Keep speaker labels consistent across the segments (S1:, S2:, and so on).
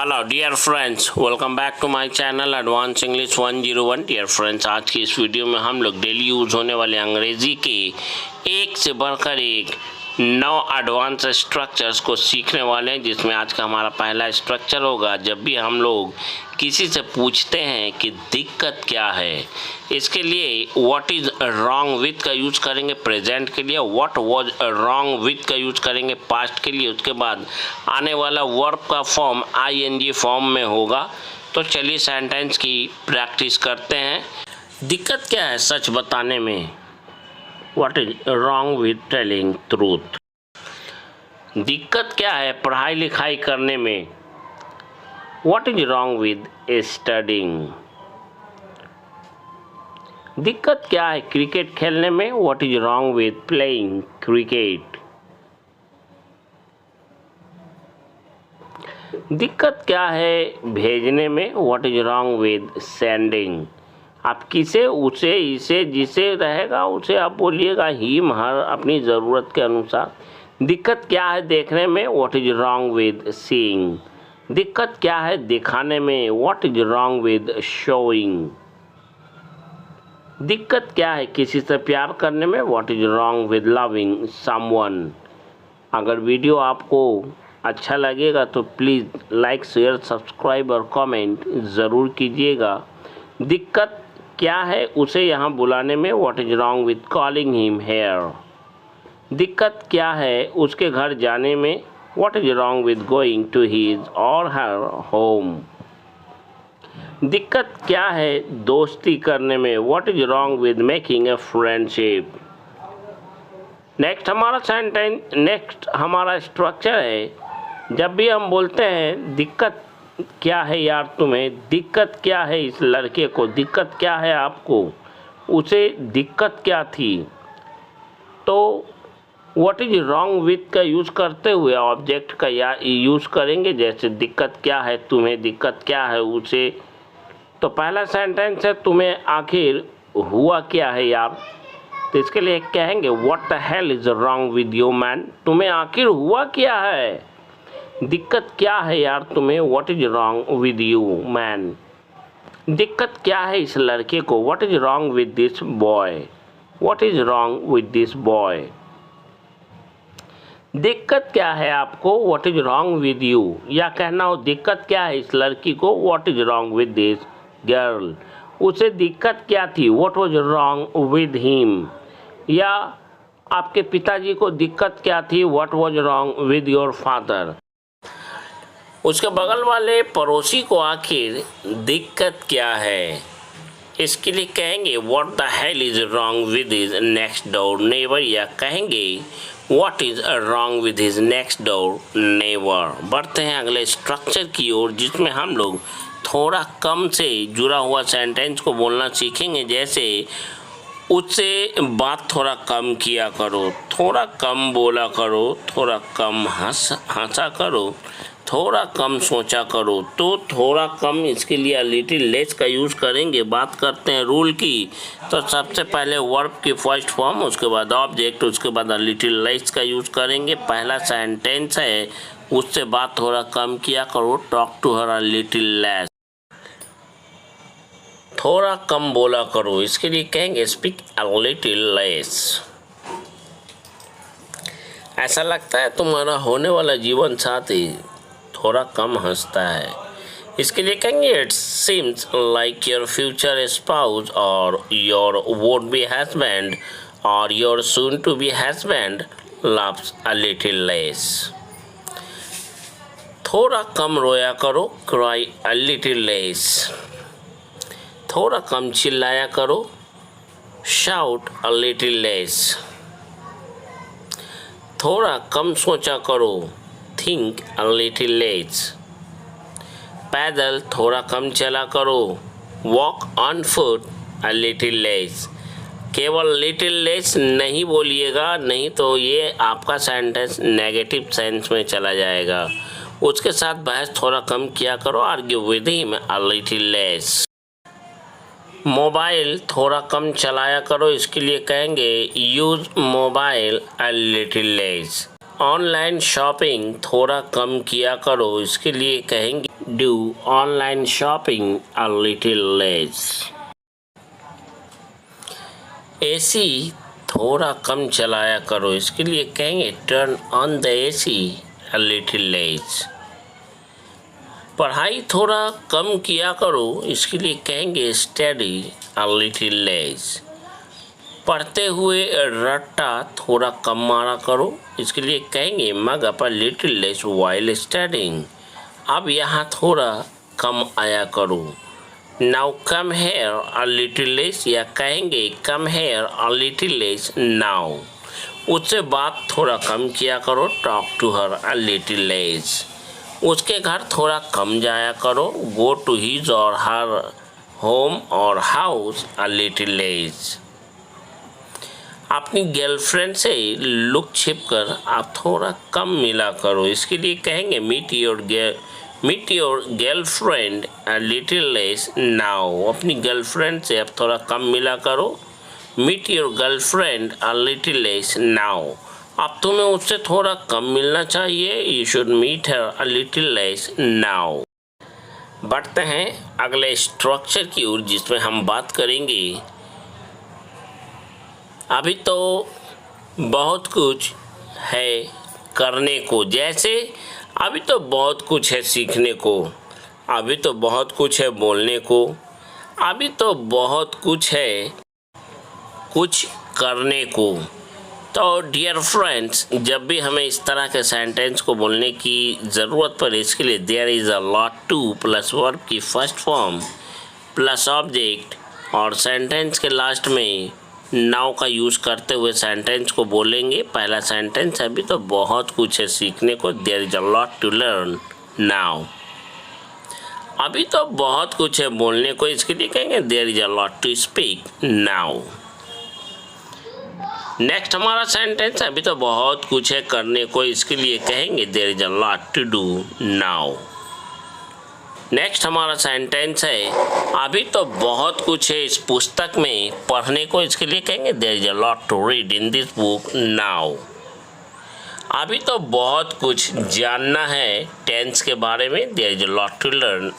S1: Hello dear friends, welcome back to my channel advance English 101। Dear friends, आज की इस video में हम लोग डेली यूज़ होने वाले अंग्रेज़ी के एक से बढ़कर एक 9 एडवांस स्ट्रक्चर्स को सीखने वाले हैं, जिसमें आज का हमारा पहला स्ट्रक्चर होगा जब भी हम लोग किसी से पूछते हैं कि दिक्कत क्या है। इसके लिए व्हाट इज़ रॉन्ग विथ का यूज़ करेंगे प्रेजेंट के लिए, व्हाट वाज रॉन्ग विथ का यूज़ करेंगे पास्ट के लिए। उसके बाद आने वाला वर्ब का फॉर्म आईएनजी फॉर्म में होगा। तो चलिए सेंटेंस की प्रैक्टिस करते हैं। दिक्कत क्या है सच बताने में, what is wrong with telling truth. दिक्कत क्या है पढ़ाई लिखाई करने में, what is wrong with studying. दिक्कत क्या है क्रिकेट खेलने में, what is wrong with playing cricket. दिक्कत क्या है भेजने में, what is wrong with sending. आप किसे, उसे, इसे, जिसे रहेगा उसे आप बोलिएगा हिम हर अपनी ज़रूरत के अनुसार। दिक्कत क्या है देखने में, what is wrong with seeing. दिक्कत क्या है दिखाने में, what is wrong with showing. दिक्कत क्या है किसी से प्यार करने में, what is wrong with loving someone. अगर वीडियो आपको अच्छा लगेगा तो प्लीज़ लाइक शेयर सब्सक्राइब और कमेंट ज़रूर कीजिएगा। दिक्कत क्या है उसे यहाँ बुलाने में, what is wrong with calling him hair. दिक्कत क्या है उसके घर जाने में, what is wrong with going to his or her home. दिक्कत क्या है दोस्ती करने में, what is wrong with making a friendship. Next हमारा स्ट्रक्चर है, जब भी हम बोलते हैं दिक्कत क्या है यार तुम्हें, दिक्कत क्या है इस लड़के को, दिक्कत क्या है आपको, उसे दिक्कत क्या थी, तो व्हाट इज रॉन्ग विथ का यूज़ करते हुए ऑब्जेक्ट का या यूज़ करेंगे। जैसे दिक्कत क्या है तुम्हें, दिक्कत क्या है उसे। तो पहला सेंटेंस है तुम्हें आखिर हुआ क्या है यार, तो इसके लिए कहेंगे what the hell is wrong with you man. तुम्हें आखिर हुआ क्या है, दिक्कत क्या है यार तुम्हें, what is wrong with you man. दिक्कत क्या है इस लड़के को, what is wrong with this boy, what is wrong with this boy. दिक्कत क्या है आपको, what is wrong with you, या कहना हो दिक्कत क्या है इस लड़की को, what is wrong with this girl. उसे दिक्कत क्या थी, what was wrong with him. या आपके पिताजी को दिक्कत क्या थी, what was wrong with your father. उसके बगल वाले पड़ोसी को आखिर दिक्कत क्या है, इसके लिए कहेंगे what the hell is wrong with his next door neighbour, या कहेंगे what is wrong with his next door neighbour. बढ़ते हैं अगले स्ट्रक्चर की ओर, जिसमें हम लोग थोड़ा कम से जुड़ा हुआ सेंटेंस को बोलना सीखेंगे। जैसे उससे बात थोड़ा कम किया करो, थोड़ा कम बोला करो, थोड़ा कम हंसा करो, थोड़ा कम सोचा करो। तो थोड़ा कम, इसके लिए लिटिल लेस का यूज़ करेंगे। बात करते हैं रूल की, तो सबसे पहले वर्ब की फर्स्ट फॉर्म, उसके बाद ऑब्जेक्ट, उसके बाद लिटिल लेस का यूज़ करेंगे। पहला सेंटेंस है उससे बात थोड़ा कम किया करो, talk to her little less. थोड़ा कम बोला करो, इसके लिए कहेंगे स्पीक अ लिटिल लेस। ऐसा लगता है तुम्हारा होने वाला जीवन साथी थोड़ा कम हंसता है, इसके लिए कहेंगे it seems like your future spouse or your would be husband or your soon to be husband loves a little less. थोड़ा कम रोया करो, क्राई अ लिटिल लेस। थोड़ा कम चिल्लाया करो, शाउट अ लिटिल लेस। थोड़ा कम सोचा करो, थिंक अ लिटिल लेस। पैदल थोड़ा कम चला करो, walk on foot a little less. केवल लिटिल लेस नहीं बोलिएगा, नहीं तो ये आपका सेंटेंस नेगेटिव सेंस में चला जाएगा। उसके साथ बहस थोड़ा कम किया करो, argue with him a little less. Mobile थोड़ा कम चलाया करो, इसके लिए कहेंगे यूज़ मोबाइल अ लिटिल लेस। ऑनलाइन शॉपिंग थोड़ा कम किया करो, इसके लिए कहेंगे do online shopping a little less. AC थोड़ा कम चलाया करो, इसके लिए कहेंगे turn on the AC a little less. पढ़ाई थोड़ा कम किया करो, इसके लिए कहेंगे study a little less. पढ़ते हुए रट्टा थोड़ा कम मारा करो, इसके लिए कहेंगे mug up a little less while studying. अब यहाँ थोड़ा कम आया करो. Now come here a little less या कहेंगे come here a little less now. उससे बात थोड़ा कम किया करो, talk to her a little less. उसके घर थोड़ा कम जाया करो, go to his or her home or house a little less. अपनी गर्लफ्रेंड से लुक छिप कर आप थोड़ा कम मिला करो, इसके लिए कहेंगे meet your girlfriend a little less now. अपनी गर्लफ्रेंड से अब थोड़ा कम मिला करो, meet your girlfriend a little less now. अब तुम्हें उससे थोड़ा कम मिलना चाहिए, you should meet her a little less now. बढ़ते हैं अगले स्ट्रक्चर की ओर, जिसमें हम बात करेंगे अभी तो बहुत कुछ है करने को, जैसे अभी तो बहुत कुछ है सीखने को, अभी तो बहुत कुछ है बोलने को, अभी तो बहुत कुछ है कुछ करने को. तो डियर फ्रेंड्स, जब भी हमें इस तरह के सेंटेंस को बोलने की ज़रूरत पड़े, इसके लिए there is a lot to plus verb की फर्स्ट फॉर्म प्लस ऑब्जेक्ट और सेंटेंस के लास्ट में नाउ का यूज़ करते हुए सेंटेंस को बोलेंगे. पहला सेंटेंस, अभी तो बहुत कुछ है सीखने को, there is a lot to learn now. अभी तो बहुत कुछ है बोलने को, इसके लिए कहेंगे there is a lot to speak now. Next हमारा सेंटेंस, अभी तो बहुत कुछ है करने को, इसके लिए कहेंगे there is a lot to do now. Next हमारा सेंटेंस है, अभी तो बहुत कुछ है इस पुस्तक में पढ़ने को, इसके लिए कहेंगे there is a lot to read in this book now. अभी तो बहुत कुछ जानना है टेंस के बारे में, there is a lot to learn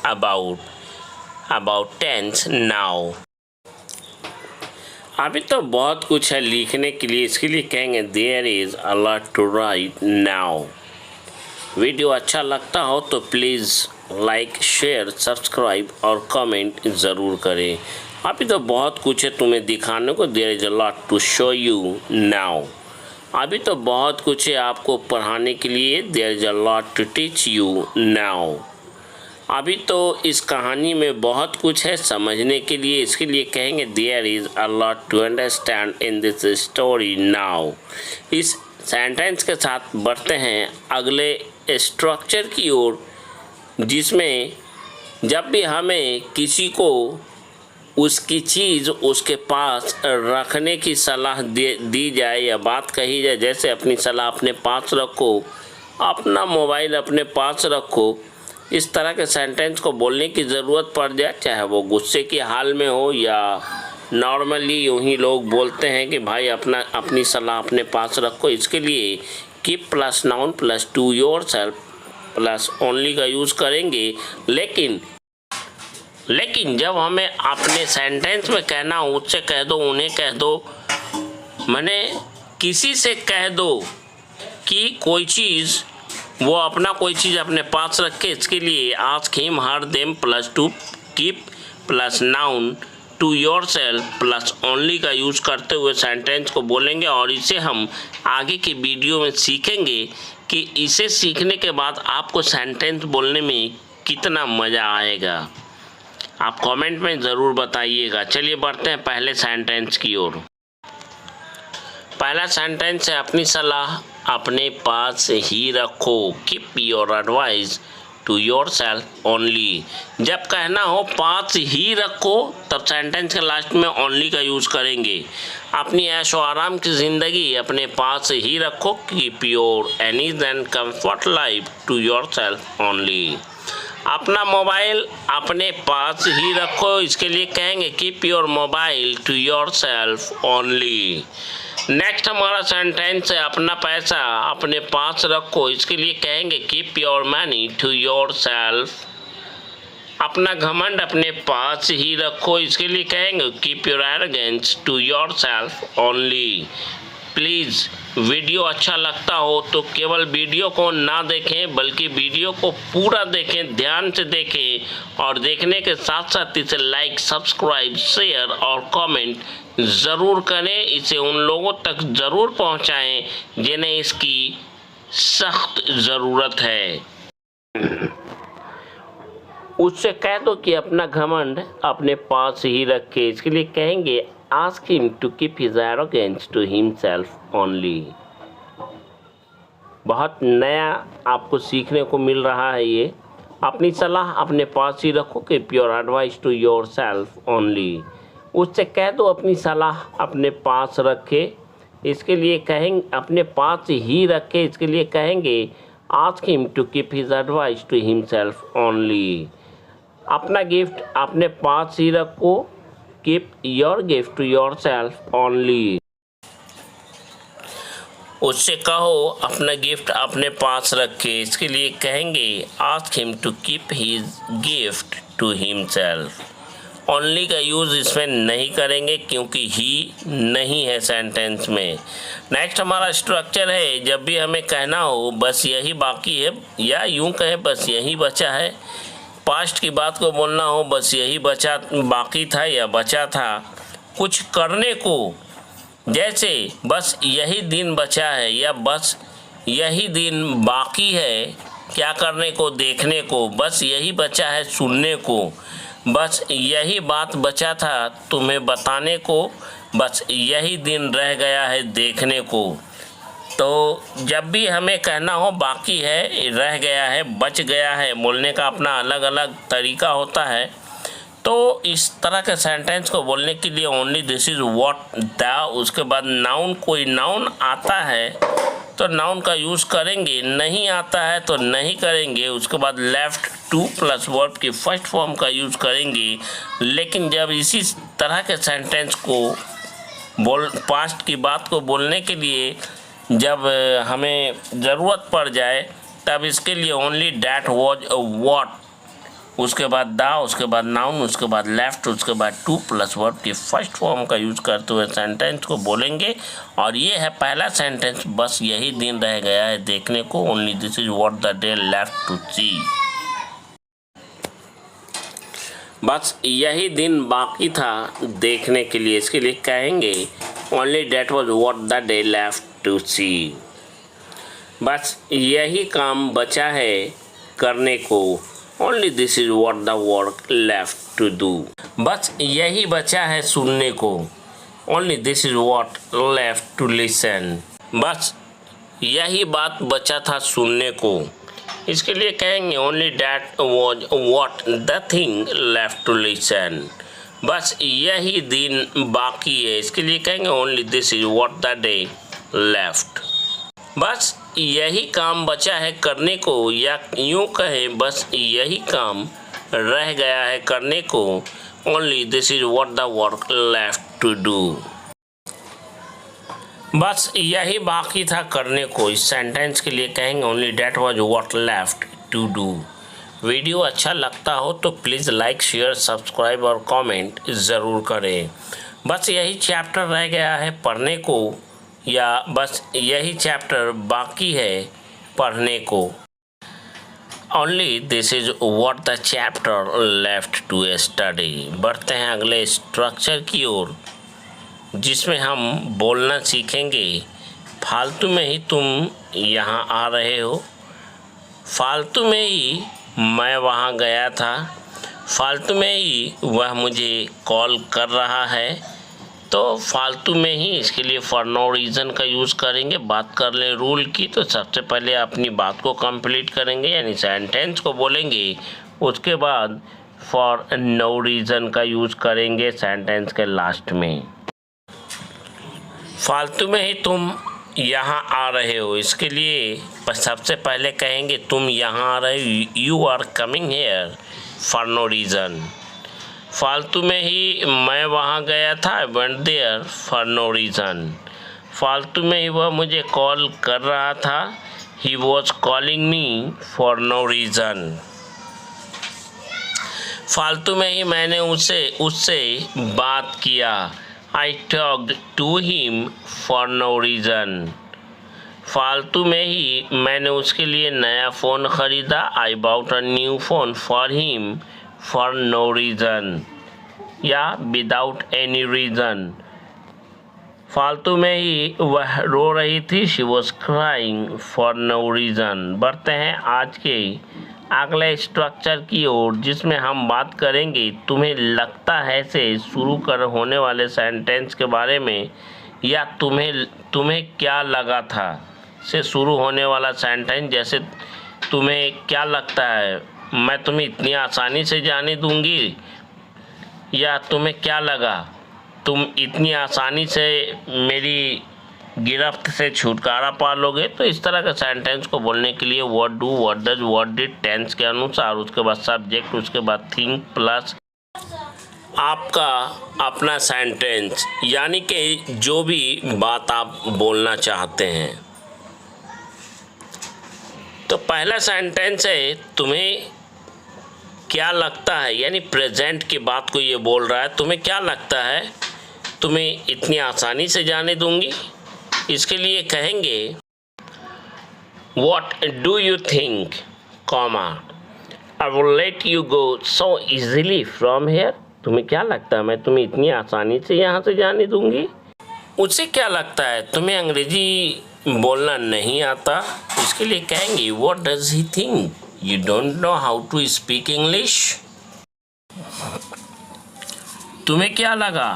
S1: about tense now. अभी तो बहुत कुछ है लिखने के लिए, इसके लिए कहेंगे there is a lot to write now. Video अच्छा लगता हो तो प्लीज़ लाइक, शेयर, सब्सक्राइब और कमेंट ज़रूर करें. अभी तो बहुत कुछ है तुम्हें दिखाने को, there is a lot to show you now. अभी तो बहुत कुछ है आपको पढ़ाने के लिए, there is a lot to teach you now. अभी तो इस कहानी में बहुत कुछ है समझने के लिए, इसके लिए कहेंगे there is a lot to understand in this story now. इस सेंटेंस के साथ बढ़ते हैं अगले स्ट्रक्चर की ओर, जिसमें जब भी हमें किसी को उसकी चीज़ उसके पास रखने की सलाह दी जाए या बात कही जाए, जैसे अपनी सलाह अपने पास रखो, अपना मोबाइल अपने पास रखो, इस तरह के सेंटेंस को बोलने की ज़रूरत पड़ जाए, चाहे वो गुस्से की हाल में हो या नॉर्मली यूँ ही लोग बोलते हैं कि भाई अपनी सलाह अपने पास रखो. इसके लिए keep plus noun plus two yourself plus only का यूज़ करेंगे. लेकिन जब हमें अपने सेंटेंस में कहना हो, उससे कह दो, उन्हें कह दो, माने किसी से कह दो कि कोई चीज़ वो अपना कोई चीज़ अपने पास रखे, इसके लिए ask him her them plus to keep plus noun to yourself plus only का यूज़ करते हुए सेंटेंस को बोलेंगे. और इसे हम आगे की वीडियो में सीखेंगे कि इसे सीखने के बाद आपको सेंटेंस बोलने में कितना मज़ा आएगा. आप कमेंट में ज़रूर बताइएगा. चलिए बढ़ते हैं पहले सेंटेंस की ओर. पहला सेंटेंस है, अपनी सलाह अपने पास ही रखो. Keep your advice to yourself only. जब कहना हो पास ही रखो, तब सेंटेंस के लास्ट में ओनली का यूज़ करेंगे. अपनी ऐशो आराम की ज़िंदगी अपने पास ही रखो. Keep your ease and comfort life to yourself only. अपना मोबाइल अपने पास ही रखो, इसके लिए कहेंगे keep your mobile to yourself only. Next हमारा सेंटेंस है, अपना पैसा अपने पास रखो, इसके लिए कहेंगे keep your money to yourself अपना घमंड अपने पास ही रखो, इसके लिए कहेंगे keep your arrogance to yourself only. Please video अच्छा लगता हो तो केवल वीडियो को ना देखें बल्कि वीडियो को पूरा देखें, ध्यान से देखें और देखने के साथ साथ इसे लाइक, सब्सक्राइब, शेयर और कमेंट ज़रूर करें। इसे उन लोगों तक ज़रूर पहुंचाएं जिन्हें इसकी सख्त ज़रूरत है। उससे कह दो कि अपना घमंड अपने पास ही रखे, इसके लिए कहेंगे ask him to keep his arrogance to himself only. बहुत नया आपको सीखने को मिल रहा है ये। अपनी सलाह अपने पास ही रखो, keep your advice to yourself only. उससे कह दो अपनी सलाह अपने पास रखे, इसके लिए कहेंगे अपने पास ही रखे, इसके लिए कहेंगे ask him to keep his advice to himself only. अपना गिफ्ट अपने पास ही रखो, keep your gift to yourself only. उससे कहो अपना गिफ्ट अपने पास रखे, इसके लिए कहेंगे ask him to keep his gift to himself. Only का यूज़ इसमें नहीं करेंगे क्योंकि ही नहीं है सेंटेंस में। नेक्स्ट हमारा स्ट्रक्चर है, जब भी हमें कहना हो बस यही बाकी है या यूं कहें बस यही बचा है। पास्ट की बात को बोलना हो बस यही बचा बाकी था या बचा था। कुछ करने को जैसे बस यही दिन बचा है या बस यही दिन बाकी है क्या करने को, देखने को, बस यही बचा है सुनने को, बस यही बात बचा था तुम्हें बताने को, बस यही दिन रह गया है देखने को। तो जब भी हमें कहना हो बाकी है, रह गया है, बच गया है, बोलने का अपना अलग अलग तरीका होता है। तो इस तरह के सेंटेंस को बोलने के लिए only, this is what, the, उसके बाद नाउन, कोई नाउन आता है तो नाउन का यूज़ करेंगे, नहीं आता है तो नहीं करेंगे। उसके बाद लेफ्ट, टू प्लस वर्ब की फर्स्ट फॉर्म का यूज़ करेंगे। लेकिन जब इसी तरह के सेंटेंस को पास्ट की बात को बोलने के लिए जब हमें ज़रूरत पड़ जाए तब इसके लिए ओनली डैट, वॉज, वॉट, उसके बाद द, उसके बाद नाउन, उसके बाद लेफ्ट, उसके बाद टू प्लस वर्ब की फर्स्ट फॉर्म का यूज़ करते हुए सेंटेंस को बोलेंगे। और ये है पहला सेंटेंस, बस यही दिन रह गया है देखने को, only this is what the day left to see. बस यही दिन बाकी था देखने के लिए, इसके लिए कहेंगे only that was what the day left to see. बस यही काम बचा है करने को, only this is what the work left to do. बस यही बचा है सुनने को, only this is what left to listen. बस यही बात बचा था सुनने को, इसके लिए कहेंगे only that was what the thing left to listen. बस यही दिन बाकी है, इसके लिए कहेंगे only this is what the day left. बस यही काम बचा है करने को, या यूं कहें बस यही काम रह गया है करने को, only this is what the work left to do. बस यही बाकी था करने को, इस सेंटेंस के लिए कहेंगे only that was what left to do. Video अच्छा लगता हो तो प्लीज़ लाइक, शेयर, सब्सक्राइब और कमेंट ज़रूर करें। बस यही चैप्टर रह गया है पढ़ने को, या बस यही चैप्टर बाकी है पढ़ने को, only this is what the chapter left to study. बढ़ते हैं अगले स्ट्रक्चर की ओर, जिसमें हम बोलना सीखेंगे फालतू में ही तुम यहाँ आ रहे हो, फालतू में ही मैं वहाँ गया था, फालतू में ही वह मुझे कॉल कर रहा है। तो फालतू में ही, इसके लिए फॉर नो रीज़न का यूज़ करेंगे। बात कर ले रूल की तो सबसे पहले अपनी बात को कंप्लीट करेंगे यानी सेंटेंस को बोलेंगे, उसके बाद फॉर नो रीज़न का यूज़ करेंगे सेंटेंस के लास्ट में। फालतू में ही तुम यहाँ आ रहे हो, इसके लिए सबसे पहले कहेंगे तुम यहाँ आ रहे हो, you are coming here for no reason. फालतू में ही मैं वहाँ गया था, I went there for no reason. फालतू में ही वह मुझे कॉल कर रहा था, he was calling me for no reason. फालतू में ही मैंने उससे बात किया। I talked to him for no reason. फालतू में ही मैंने उसके लिए नया फ़ोन ख़रीदा। I bought a new phone for him for no reason या without any reason। फालतू में ही वह रो रही थी। She was crying for no reason। बढ़ते हैं आज के अगले स्ट्रक्चर की ओर, जिसमें हम बात करेंगे तुम्हें लगता है से शुरू कर होने वाले सेंटेंस के बारे में, या तुम्हें क्या लगा था से शुरू होने वाला सेंटेंस। जैसे तुम्हें क्या लगता है मैं तुम्हें इतनी आसानी से जाने दूंगी, या तुम्हें क्या लगा तुम इतनी आसानी से मेरी गिरफ्त से छुटकारा पा लोगे। तो इस तरह के सेंटेंस को बोलने के लिए what do, what does, what did tense के अनुसार, उसके बाद सब्जेक्ट, उसके बाद थिंग प्लस आपका अपना सेंटेंस, यानी कि जो भी बात आप बोलना चाहते हैं। तो पहला सेंटेंस है तुम्हें क्या लगता है, यानी प्रेजेंट की बात को ये बोल रहा है। तुम्हें क्या लगता है तुम्हें इतनी आसानी से जाने दूंगी। इसके लिए कहेंगे What do you think, comma, I will let you go so easily from here। तुम्हें क्या लगता है मैं तुम्हें इतनी आसानी से यहाँ से जाने दूंगी। उसे क्या लगता है तुम्हें अंग्रेजी बोलना नहीं आता। इसके लिए कहेंगे What does he think you don't know how to speak English। तुम्हें क्या लगा,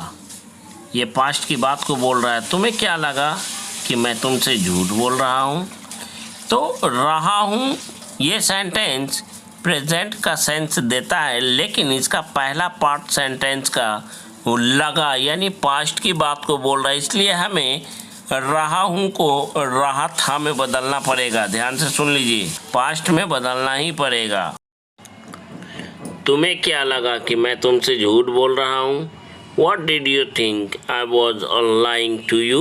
S1: ये पास्ट की बात को बोल रहा है। तुम्हें क्या लगा कि मैं तुमसे झूठ बोल रहा हूँ। तो रहा हूँ ये सेंटेंस प्रेजेंट का सेंस देता है, लेकिन इसका पहला पार्ट सेंटेंस का लगा यानी पास्ट की बात को बोल रहा है। इसलिए हमें रहा हूँ को रहा था में बदलना पड़ेगा। ध्यान से सुन लीजिए, पास्ट में बदलना ही पड़ेगा। तुम्हें क्या लगा कि मैं तुमसे झूठ बोल रहा हूँ। What did you think I was lying to you।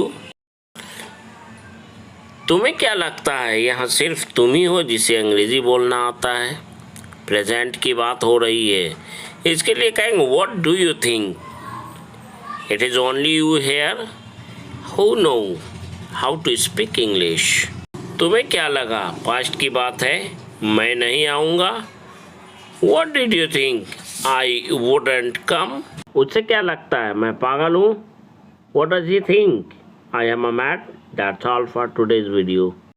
S1: तुम्हें क्या लगता है यहाँ सिर्फ तुम ही हो जिसे अंग्रेजी बोलना आता है। प्रेजेंट की बात हो रही है। इसके लिए कहेंगे What do you think it is only you here who know how to speak English। तुम्हें क्या लगा पास्ट की बात है मैं नहीं आऊँगा। What did you think I wouldn't come। उससे क्या लगता है मैं पागल हूँ। What does he think I am a mad। That's all for today's video।